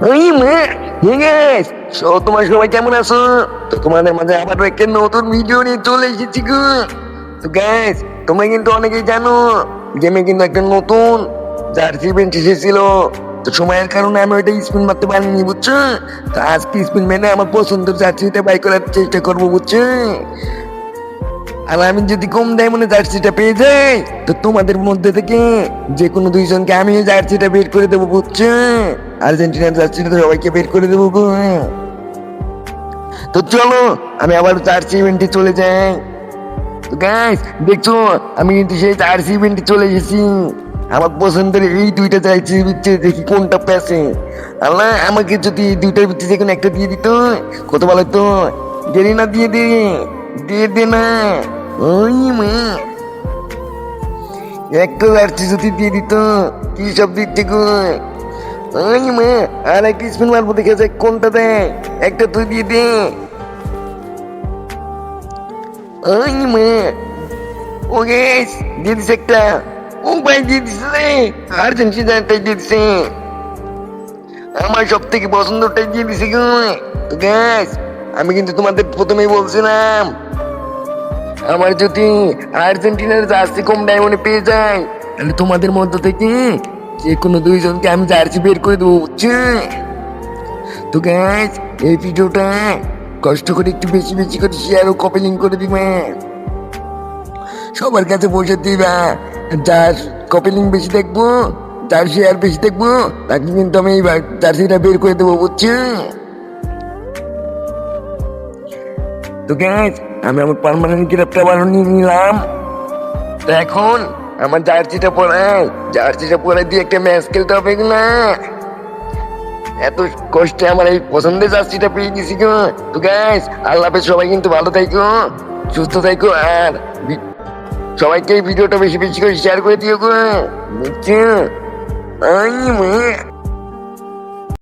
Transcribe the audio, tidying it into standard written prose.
ওই মা, গাইস, তোমার সবাই কেমন আছো? তো তোমাদের মাঝে আবারও একটা নতুন ভিডিও নিয়ে চলে এসেছি গো। তো গাইস, তোমরা কিন্তু অনেকেই জানো গেমে কিন্তু একটা নতুন জার্সি ইভেন্ট এসেছিল। তো সময়ের কারণে আমি ওইটা স্পিন মারতে পারিনি, বুঝছো? তো আজকে স্পিন মেনে আমার পছন্দের জার্সিটা বাই করার চেষ্টা করবো, বুঝছো? আর আমি যদি কম ডায়মন্ডে জার্সিটা পেয়ে যাই, তো তোমাদের মধ্যে থেকে যে কোনো দুইজনকে আমি জার্সিটা বের করে দেবো, বুঝছো? আর্জেন্টিনার জার্সিটা তো সবাইকে বের করে দেবো গো। তো চলো আমি আবার জার্সি ইভেন্টে চলে যাই। তো গাইস, দেখছো আমি কিন্তু সেই জার্সি ইভেন্টে চলে এসেছি। আমার পছন্দের এই দুইটা জার্সি ভিতরে দেখি কোনটা পেছে। আল্লাহ, আমাকে যদি এই দুইটার ভিতরে যে কোনো একটা দিয়ে দিত কত ভালো তো। দেরি না, দিয়ে দে, দিয়ে দে না। ওই মা, একটা জার্সি যদি দিয়ে দিত, কি সব দিচ্ছে গো। ওই মা, আর একটা স্পিন মারবো, দেখে যাক কোনটা দেয়। একটা তুই দিয়ে দে। ওই মা, ও গেস, দিয়ে দিছে একটা। ও ভাই, দিয়ে দিছে রে, আর্জেন্টিনাটাই দিয়ে দিছে। আমার সব থেকে পছন্দটাই দিয়ে দিছে গো। তো গ্যাস, আমি কিন্তু তোমাদের প্রথমেই বলছিলাম আমার যদি আর্জেন্টিনার জার্সি কম ডায়মন্ডে পেয়ে যায়, তাহলে তোমাদের মধ্য থেকে যে কোনো দুইজনকে আমি জার্সি বের করে দেবো, বুঝছো? তো গ্যাস, এই ভিডিওটা কষ্ট করে একটু বেশি বেশি করে শেয়ার ও কপি লিঙ্ক করে দিবে, সবার কাছে পৌঁছে দিবা। যার কপি লিঙ্ক বেশি দেখবো, যার শেয়ার বেশি দেখবো, তাকে কিন্তু আমি এই জার্সিটা বের করে দেবো, বুঝছো? তো গ্যাস, আমি আমার পার্মানেন্ট গ্রাফটা বানিয়ে নিলাম। তো এখন আমার জার্সিটা পরাই দিয়ে একটা ম্যাচ খেলতে হবে না? এত কষ্টে আমার এই পছন্দের জার্সিটা পেয়ে গেছি গো। তো গ্যাস, আল্লাহ হাফেজ, সবাই কিন্তু ভালো থাকো, সুস্থ থাকো, আর সবাইকে এই ভিডিওটা বেশি বেশি করে শেয়ার করে দিও গো, বুঝছো? আই মা।